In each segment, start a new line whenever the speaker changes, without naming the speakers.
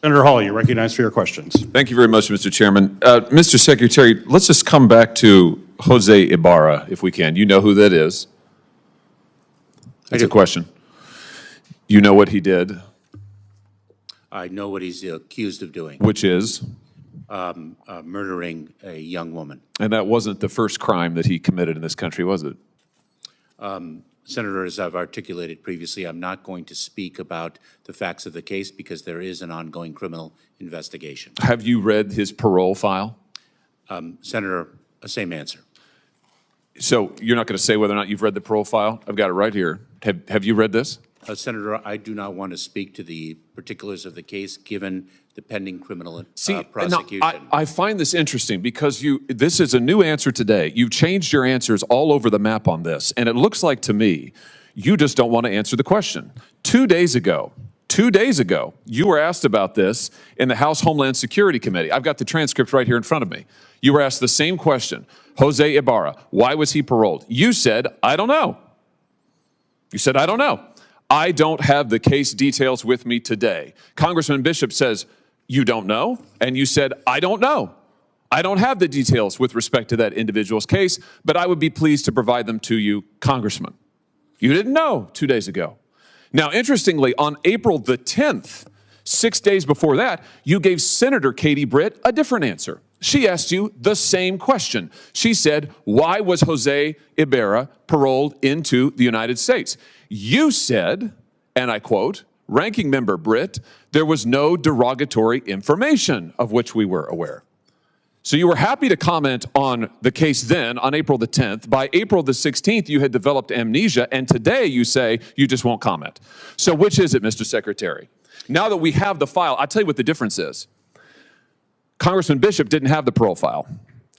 Senator Hawley, you're recognized for your questions.
Thank you very much, Mr. Chairman. Mr. Secretary, let's just come back to Jose Ibarra, if we can. You know who that is. That's a question. You know what he did?
I know what he's accused of doing.
Which is?
Murdering a young woman.
And that wasn't the first crime that he committed in this country, was it?
Senator, as I've articulated previously, I'm not going to speak about the facts of the case because there is an ongoing criminal investigation.
Have you read his parole file?
Senator, same answer.
So you're not going to say whether or not you've read the parole file? I've got it right here. Have you read this?
Senator, I do not want to speak to the particulars of the case given the pending criminal prosecution.
Now, I find this interesting because this is a new answer today. You've changed your answers all over the map on this, and it looks like to me you just don't want to answer the question. 2 days ago, you were asked about this in the House Homeland Security Committee. I've got the transcript right here in front of me. You were asked the same question. Jose Ibarra, why was he paroled? You said, I don't know. You said, I don't know. I don't have the case details with me today. Congressman Bishop says, you don't know? And you said, I don't know. I don't have the details with respect to that individual's case, but I would be pleased to provide them to you, Congressman. You didn't know 2 days ago. Now, interestingly, on April the 10th, 6 days before that, you gave Senator Katie Britt a different answer. She asked you the same question. She said, why was Jose Ibarra paroled into the United States? You said, and I quote, Ranking Member Britt, there was no derogatory information of which we were aware. So you were happy to comment on the case then, on April the 10th. By April the 16th, you had developed amnesia, and today you say you just won't comment. So which is it, Mr. Secretary? Now that we have the file, I'll tell you what the difference is. Congressman Bishop didn't have the parole file,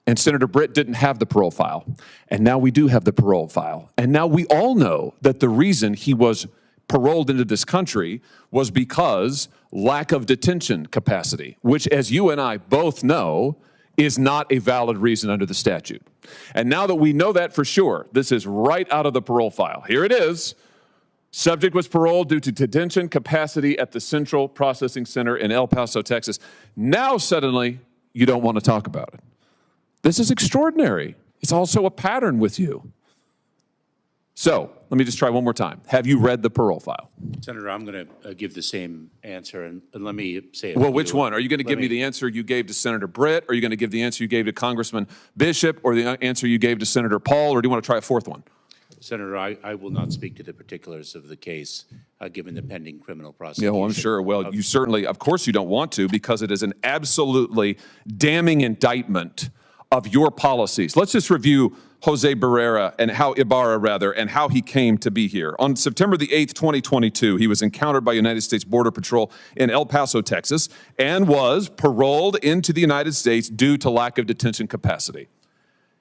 and Senator Britt didn't have the parole file, and now we do have the parole file. And now we all know that the reason he was paroled into this country was because lack of detention capacity, which, as you and I both know, is not a valid reason under the statute. And now that we know that for sure, this is right out of the parole file. Here it is. Subject was paroled due to detention capacity at the Central Processing Center in El Paso, Texas. Now suddenly you don't want to talk about it. This is extraordinary. It's also a pattern with you. So let me just try one more time. Have you read the parole file?
Senator, I'm going to give the same answer, and let me say it.
Well, which one? Are you going to give me the answer you gave to Senator Britt? Are you going to give the answer you gave to Congressman Bishop, or the answer you gave to Senator Paul, or do you want to try a fourth one?
Senator, I will not speak to the particulars of the case, given the pending criminal prosecution.
Yeah, well, I'm sure. Well, you certainly, of course you don't want to, because it is an absolutely damning indictment of your policies. Let's just review Jose Ibarra, and how he came to be here. On September the 8th, 2022, he was encountered by United States Border Patrol in El Paso, Texas, and was paroled into the United States due to lack of detention capacity.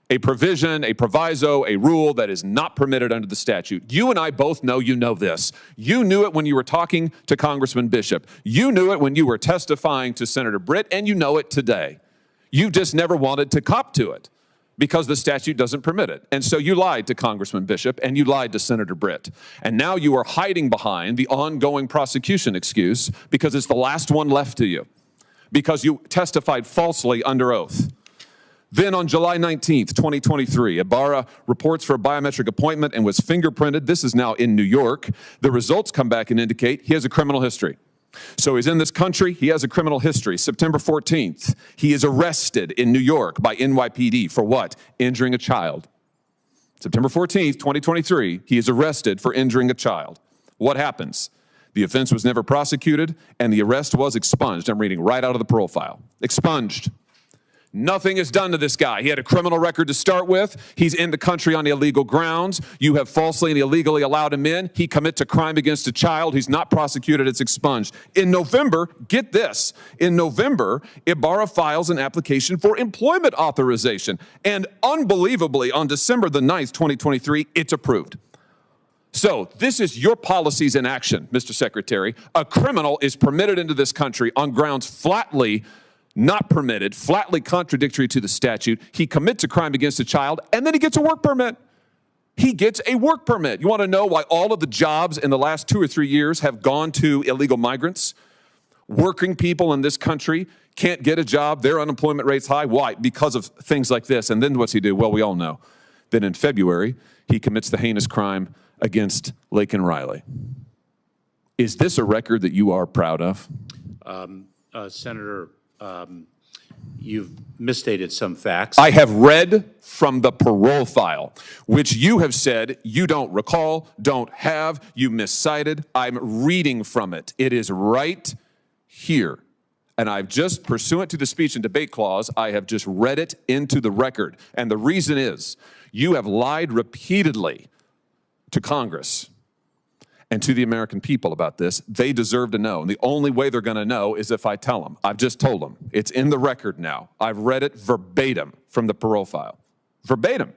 A provision, a proviso, a rule that is not permitted under the statute. You and I both know you know this. You knew it when you were talking to Congressman Bishop. You knew it when you were testifying to Senator Britt, and you know it today. You just never wanted to cop to it because the statute doesn't permit it. And so you lied to Congressman Bishop and you lied to Senator Britt. And now you are hiding behind the ongoing prosecution excuse because it's the last one left to you, because you testified falsely under oath. Then on July 19th, 2023, Ibarra reports for a biometric appointment and was fingerprinted. This is now in New York. The results come back and indicate he has a criminal history. So he's in this country, he has a criminal history. September 14th, he is arrested in New York by NYPD for what? Injuring a child. September 14th, 2023, he is arrested for injuring a child. What happens? The offense was never prosecuted and the arrest was expunged. I'm reading right out of the parole file. Expunged. Nothing is done to this guy. He had a criminal record to start with. He's in the country on illegal grounds. You have falsely and illegally allowed him in. He commits a crime against a child. He's not prosecuted. It's expunged. In November, get this, in November, Ibarra files an application for employment authorization. And unbelievably, on December the 9th, 2023, it's approved. So this is your policies in action, Mr. Secretary. A criminal is permitted into this country on grounds flatly not permitted, flatly contradictory to the statute. He commits a crime against a child, and then he gets a work permit. He gets a work permit. You want to know why all of the jobs in the last 2 or 3 years have gone to illegal migrants? Working people in this country can't get a job. Their unemployment rate's high. Why? Because of things like this. And then what's he do? Well, we all know. Then in February, he commits the heinous crime against Laken Riley. Is this a record that you are proud of?
Senator, you've misstated some facts.
I have read from the parole file, which you have said you don't recall, don't have, you miscited. I'm reading from it. It is right here. And I've just, pursuant to the speech and debate clause, I have just read it into the record. And the reason is, you have lied repeatedly to Congress and to the American people about this. They deserve to know. And the only way they're going to know is if I tell them. I've just told them. It's in the record now. I've read it verbatim from the parole file. Verbatim.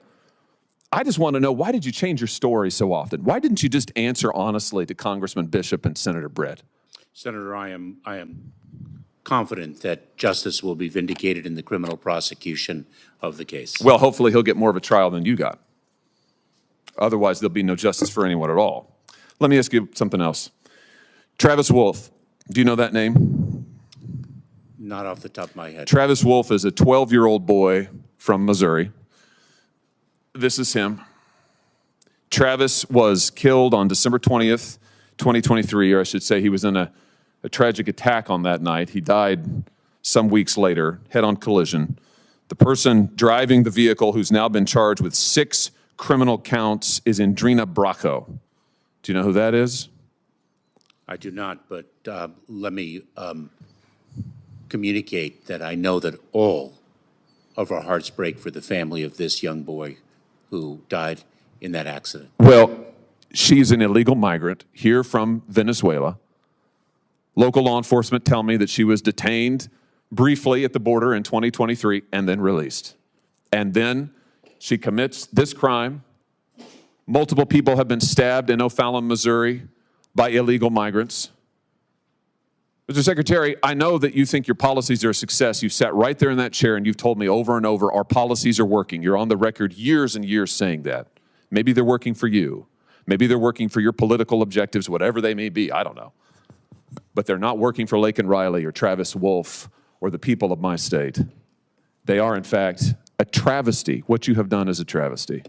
I just want to know, why did you change your story so often? Why didn't you just answer honestly to Congressman Bishop and Senator Britt?
Senator, I am confident that justice will be vindicated in the criminal prosecution of the case.
Well, hopefully he'll get more of a trial than you got. Otherwise, there'll be no justice for anyone at all. Let me ask you something else. Travis Wolf, do you know that name?
Not off the top of my head.
Travis Wolf is a 12-year-old boy from Missouri. This is him. Travis was killed on December 20th, 2023, or I should say he was in a tragic attack on that night. He died some weeks later, head-on collision. The person driving the vehicle, who's now been charged with 6 criminal counts, is Indrina Bracco. Do you know who that is?
I do not, but let me communicate that I know that all of our hearts break for the family of this young boy who died in that accident.
Well, she's an illegal migrant here from Venezuela. Local law enforcement tell me that she was detained briefly at the border in 2023 and then released. And then she commits this crime. Multiple people have been stabbed in O'Fallon, Missouri by illegal migrants. Mr. Secretary, I know that you think your policies are a success. You've sat right there in that chair and you've told me over and over our policies are working. You're on the record years and years saying that. Maybe they're working for you. Maybe they're working for your political objectives, whatever they may be. I don't know. But they're not working for Laken Riley or Travis Wolf or the people of my state. They are, in fact, a travesty. What you have done is a travesty.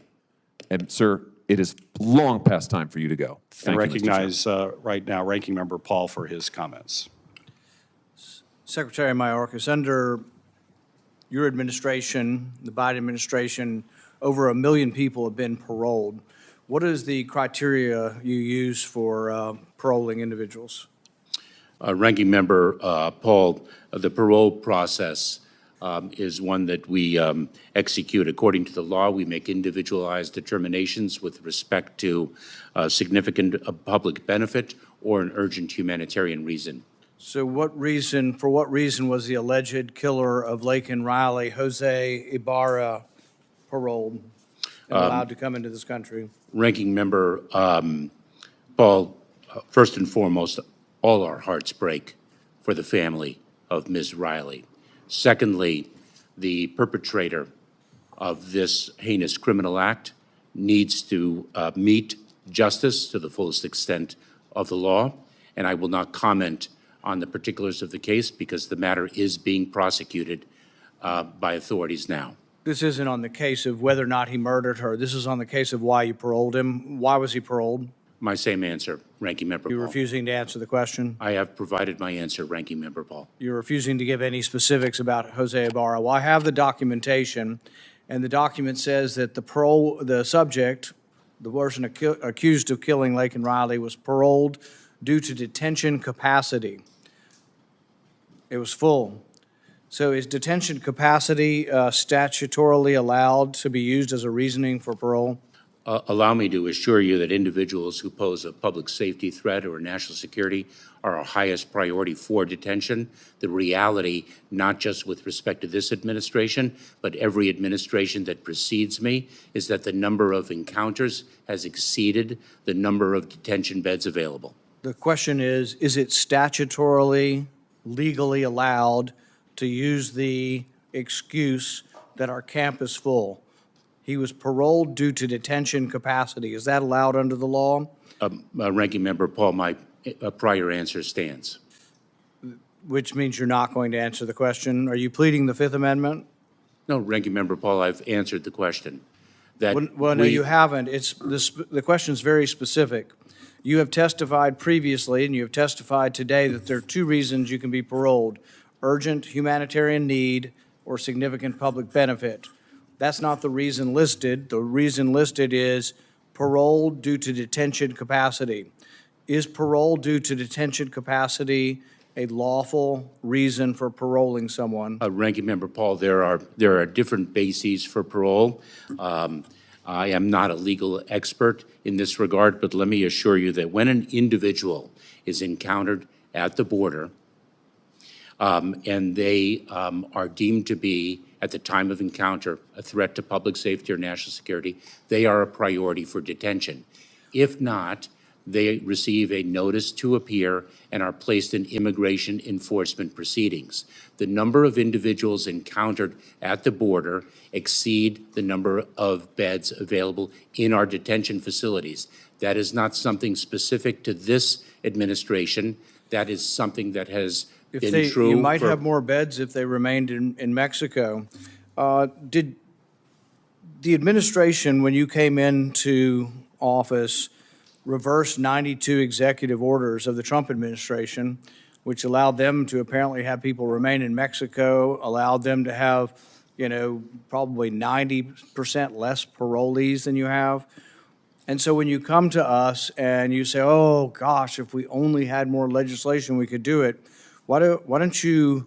And, sir, it is long past time for you to go.
And recognize right now Ranking Member Paul for his comments.
Secretary Mayorkas, under your administration, the Biden administration, over 1 million people have been paroled. What is the criteria you use for paroling individuals?
Ranking Member Paul, the parole process is one that we execute according to the law. We make individualized determinations with respect to significant public benefit or an urgent humanitarian reason.
So for what reason was the alleged killer of Laken Riley, Jose Ibarra, paroled and allowed to come into this country?
Ranking Member Paul, first and foremost, all our hearts break for the family of Ms. Riley. Secondly, the perpetrator of this heinous criminal act needs to meet justice to the fullest extent of the law, and I will not comment on the particulars of the case because the matter is being prosecuted by authorities now.
This isn't on the case of whether or not he murdered her. This is on the case of why you paroled him. Why was he paroled?
My same answer, Ranking Member Paul.
You're refusing to answer the question?
I have provided my answer, Ranking Member Paul.
You're refusing to give any specifics about Jose Ibarra. Well, I have the documentation, and the document says that the subject, the person accused of killing Laken Riley, was paroled due to detention capacity. It was full. So is detention capacity statutorily allowed to be used as a reasoning for parole?
Allow me to assure you that individuals who pose a public safety threat or national security are our highest priority for detention. The reality, not just with respect to this administration, but every administration that precedes me, is that the number of encounters has exceeded the number of detention beds available.
The question is it statutorily, legally allowed to use the excuse that our camp is full? He was paroled due to detention capacity. Is that allowed under the law?
Ranking Member Paul, my prior answer stands.
which means you're not going to answer the question. Are you pleading the Fifth Amendment?
No, Ranking Member Paul, I've answered the question. That
Well, no, you haven't. The question's very specific. You have testified previously, and you have testified today that there are two reasons you can be paroled: urgent humanitarian need or significant public benefit. That's not the reason listed. The reason listed is parole due to detention capacity. Is parole due to detention capacity a lawful reason for paroling someone?
Ranking Member Paul, there are different bases for parole. I am not a legal expert in this regard, but let me assure you that when an individual is encountered at the border and they are deemed to be, at the time of encounter, a threat to public safety or national security, they are a priority for detention. If not, they receive a notice to appear and are placed in immigration enforcement proceedings. The number of individuals encountered at the border exceed the number of beds available in our detention facilities. That is not something specific to this administration. That is something that has been true.
You might have more beds if they remained in Mexico. Did the administration, when you came into office, reversed 92 executive orders of the Trump administration, which allowed them to apparently have people remain in Mexico, allowed them to have, probably 90% less parolees than you have? And so when you come to us and you say, oh, gosh, if we only had more legislation, we could do it, why don't you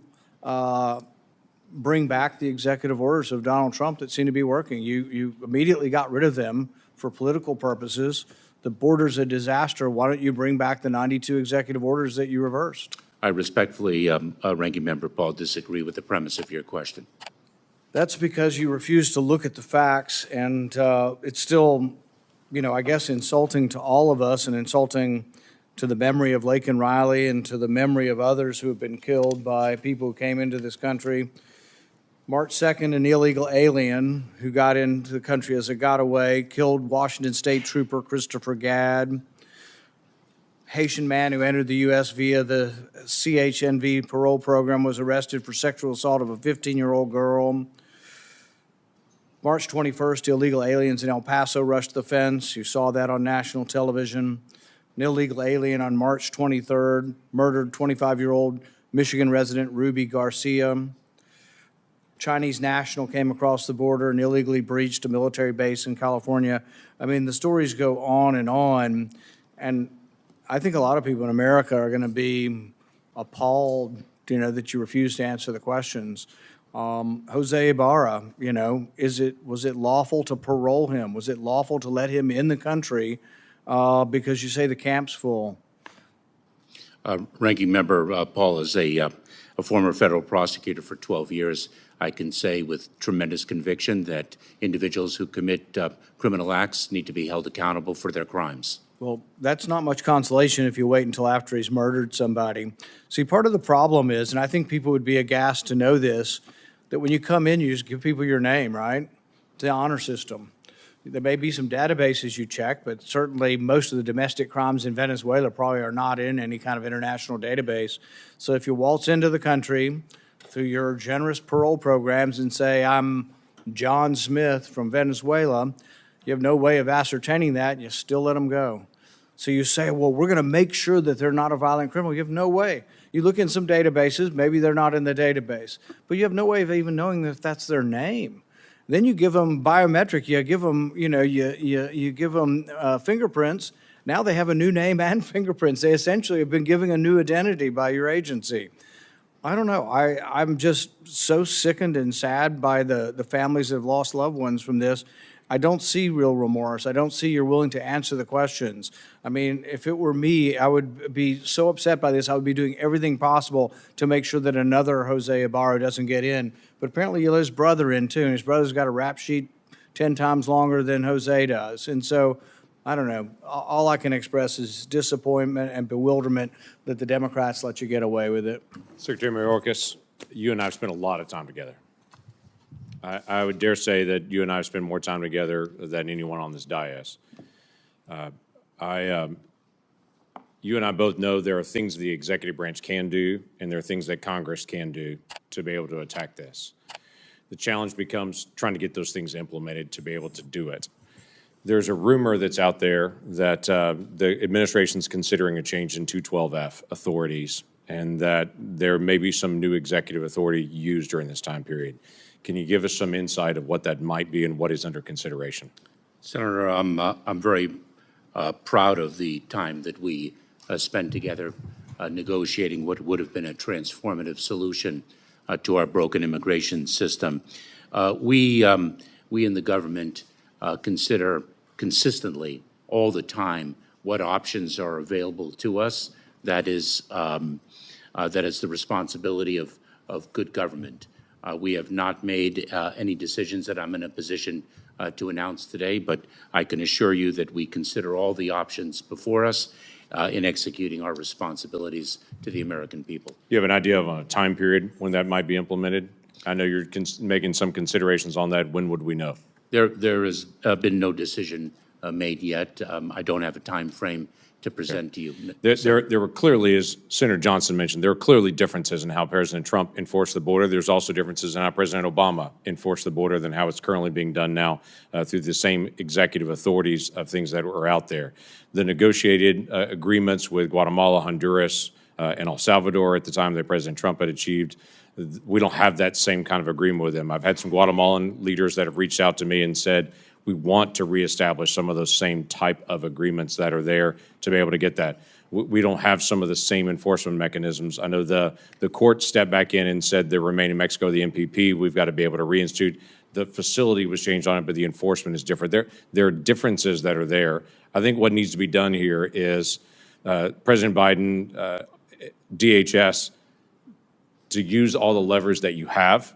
bring back the executive orders of Donald Trump that seem to be working? You immediately got rid of them for political purposes. The border's a disaster. Why don't you bring back the 92 executive orders that you reversed?
I respectfully, Ranking Member Paul, disagree with the premise of your question.
That's because you refuse to look at the facts, and it's still, I guess, insulting to all of us and insulting to the memory of Laken Riley and to the memory of others who have been killed by people who came into this country. March 2nd, an illegal alien who got into the country as a getaway killed Washington State Trooper Christopher Gadd. Haitian man who entered the U.S. via the CHNV parole program was arrested for sexual assault of a 15-year-old girl. March 21st, illegal aliens in El Paso rushed the fence. You saw that on national television. An illegal alien on March 23rd murdered 25-year-old Michigan resident Ruby Garcia. Chinese national came across the border and illegally breached a military base in California. I mean, the stories go on, and I think a lot of people in America are going to be appalled, that you refuse to answer the questions. Jose Ibarra, was it lawful to parole him? Was it lawful to let him in the country because you say the camp's full?
Ranking Member Paul, is a former federal prosecutor for 12 years. I can say with tremendous conviction that individuals who commit criminal acts need to be held accountable for their crimes.
Well, that's not much consolation if you wait until after he's murdered somebody. See, part of the problem is, and I think people would be aghast to know this, that when you come in, you just give people your name, right? It's the honor system. There may be some databases you check, but certainly most of the domestic crimes in Venezuela probably are not in any kind of international database. So if you waltz into the country through your generous parole programs and say, I'm John Smith from Venezuela, you have no way of ascertaining that, and you still let them go. So you say, well, we're going to make sure that they're not a violent criminal. You have no way. You look in some databases, maybe they're not in the database, but you have no way of even knowing if that's their name. Then you give them biometric, you give them, you give them fingerprints. Now they have a new name and fingerprints. They essentially have been given a new identity by your agency. I don't know. I'm just so sickened and sad by the families that have lost loved ones from this. I don't see real remorse. I don't see you're willing to answer the questions. I mean, if it were me, I would be so upset by this. I would be doing everything possible to make sure that another Jose Ibarra doesn't get in. But apparently you let his brother in too, and his brother's got a rap sheet 10 times longer than Jose does. And so, I don't know. All I can express is disappointment and bewilderment that the Democrats let you get away with it.
Secretary Mayorkas, you and I have spent a lot of time together. I would dare say that you and I have spent more time together than anyone on this dais. I You and I both know there are things the executive branch can do, and there are things that Congress can do to be able to attack this. The challenge becomes trying to get those things implemented to be able to do it. There's a rumor that's out there that the administration's considering a change in 212F authorities, and that there may be some new executive authority used during this time period. Can you give us some insight of what that might be and what is under consideration?
Senator, I'm very proud of the time that we spent together negotiating what would have been a transformative solution to our broken immigration system. We in the government consider consistently all the time what options are available to us. That is the responsibility of good government. We have not made any decisions that I'm in a position to announce today, but I can assure you that we consider all the options before us in executing our responsibilities to the American people.
You have an idea of a time period when that might be implemented? I know you're making some considerations on that. When would we know?
There has been no decision made yet. I don't have a time frame to present to you.
There were clearly, as Senator Johnson mentioned, there are clearly differences in how President Trump enforced the border. There's also differences in how President Obama enforced the border than how it's currently being done now through the same executive authorities of things that are out there. The negotiated agreements with Guatemala, Honduras, and El Salvador at the time that President Trump had achieved, we don't have that same kind of agreement with them. I've had some Guatemalan leaders that have reached out to me and said, we want to reestablish some of those same type of agreements that are there to be able to get that. We don't have some of the same enforcement mechanisms. I know the court stepped back in and said the Remain in Mexico, the MPP, we've got to be able to reinstitute. The facility was changed on it, but the enforcement is different. There are differences that are there. I think what needs to be done here is President Biden, DHS, to use all the levers that you have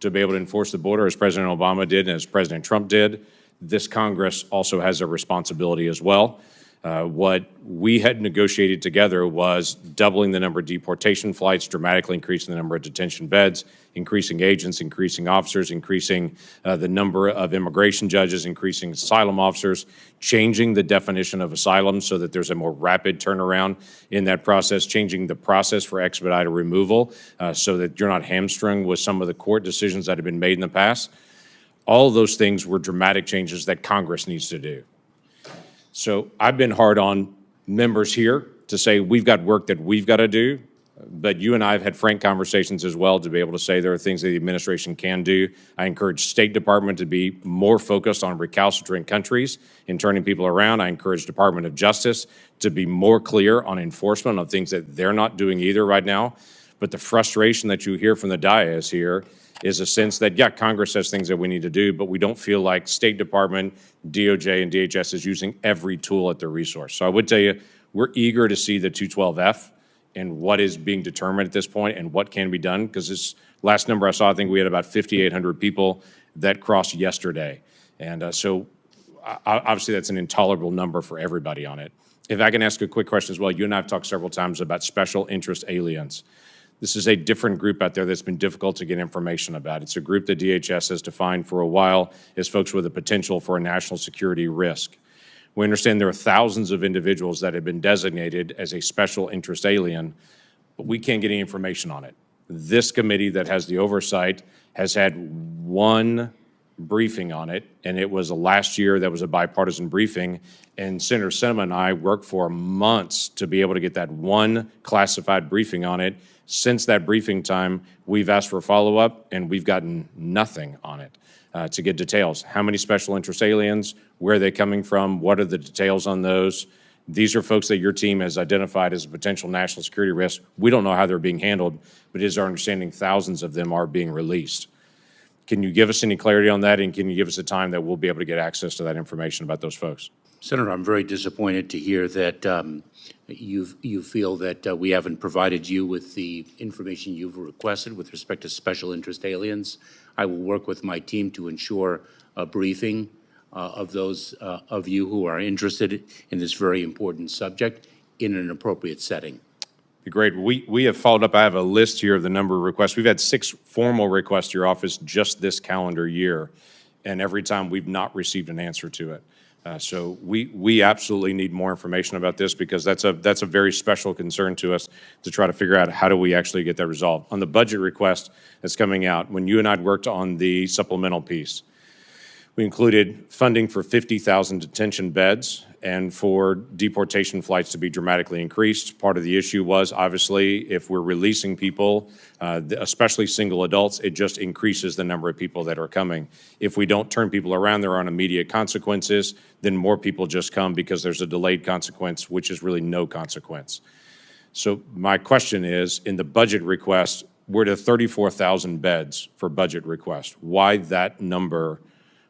to be able to enforce the border, as President Obama did and as President Trump did. This Congress also has a responsibility as well. What we had negotiated together was doubling the number of deportation flights, dramatically increasing the number of detention beds, increasing agents, increasing officers, increasing the number of immigration judges, increasing asylum officers, changing the definition of asylum so that there's a more rapid turnaround in that process, changing the process for expedited removal so that you're not hamstrung with some of the court decisions that have been made in the past. All of those things were dramatic changes that Congress needs to do. So I've been hard on members here to say we've got work that we've got to do, but you and I have had frank conversations as well to be able to say there are things that the administration can do. I encourage State Department to be more focused on recalcitrant countries and turning people around. I encourage Department of Justice to be more clear on enforcement of things that they're not doing either right now. But the frustration that you hear from the dais here is a sense that, yeah, Congress has things that we need to do, but we don't feel like State Department, DOJ, and DHS is using every tool at their resource. So I would tell you, we're eager to see the 212F and what is being determined at this point and what can be done, because this last number I saw, I think we had about 5,800 people that crossed yesterday. And so obviously that's an intolerable number for everybody on it. If I can ask a quick question as well, you and I have talked several times about special interest aliens. This is a different group out there that's been difficult to get information about. It's a group that DHS has defined for a while as folks with a potential for a national security risk. We understand there are thousands of individuals that have been designated as a special interest alien, but we can't get any information on it. This committee that has the oversight has had one briefing on it, and it was last year. That was a bipartisan briefing, and Senator Sinema and I worked for months to be able to get that one classified briefing on it. Since that briefing time, we've asked for follow-up, and we've gotten nothing on it to get details. How many special interest aliens? Where are they coming from? What are the details on those? These are folks that your team has identified as a potential national security risk. We don't know how they're being handled, but it is our understanding thousands of them are being released. Can you give us any clarity on that, and can you give us a time that we'll be able to get access to that information about those folks?
Senator, I'm very disappointed to hear that you feel that we haven't provided you with the information you've requested with respect to special interest aliens. I will work with my team to ensure a briefing of those of you who are interested in this very important subject in an appropriate setting.
Great. We have followed up. I have a list here of the number of requests. We've had 6 formal requests to your office just this calendar year, and every time we've not received an answer to it. So we absolutely need more information about this because that's a very special concern to us to try to figure out how do we actually get that resolved. On the budget request that's coming out, when you and I worked on the supplemental piece, we included funding for 50,000 detention beds and for deportation flights to be dramatically increased. Part of the issue was, obviously, if we're releasing people, especially single adults, it just increases the number of people that are coming. If we don't turn people around, there aren't immediate consequences, then more people just come because there's a delayed consequence, which is really no consequence. So my question is, in the budget request, we're to 34,000 beds for budget request. Why that number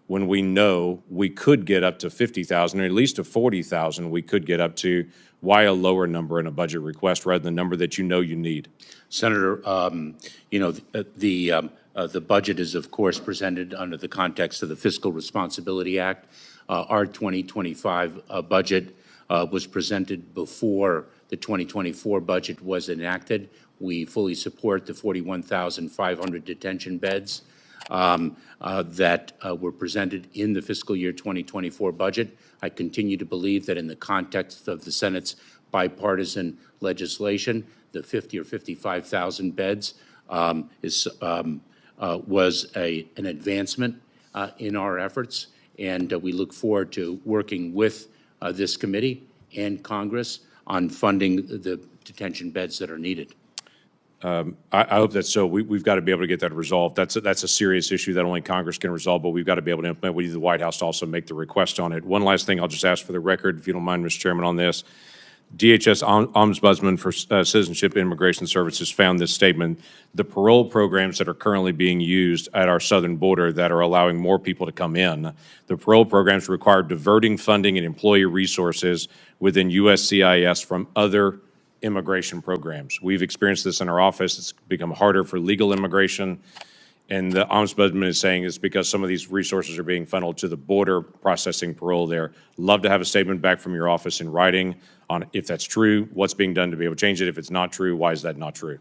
when we know we could get up to 50,000 or at least to 40,000 we could get up to? Why a lower number in a budget request rather than the number that you know you need?
Senator, you know, the budget is, of course, presented under the context of the Fiscal Responsibility Act. Our 2025 budget was presented before the 2024 budget was enacted. We fully support the 41,500 detention beds that were presented in the fiscal year 2024 budget. I continue to believe that in the context of the Senate's bipartisan legislation, the 50 or 55,000 beds was an advancement in our efforts, and we look forward to working with this committee and Congress on funding the detention beds that are needed.
I hope that's so. We've got to be able to get that resolved. That's a serious issue that only Congress can resolve, but we've got to be able to implement. We need the White House to also make the request on it. One last thing I'll just ask for the record, if you don't mind, Mr. Chairman, on this. DHS Ombudsman for Citizenship and Immigration Services found this statement: the parole programs that are currently being used at our southern border that are allowing more people to come in, the parole programs require diverting funding and employee resources within USCIS from other immigration programs. We've experienced this in our office. It's become harder for legal immigration. And the Ombudsman is saying it's because some of these resources are being funneled to the border processing parole there. Love to have a statement back from your office in writing on if that's true, what's being done to be able to change it. If it's not true, why is that not true?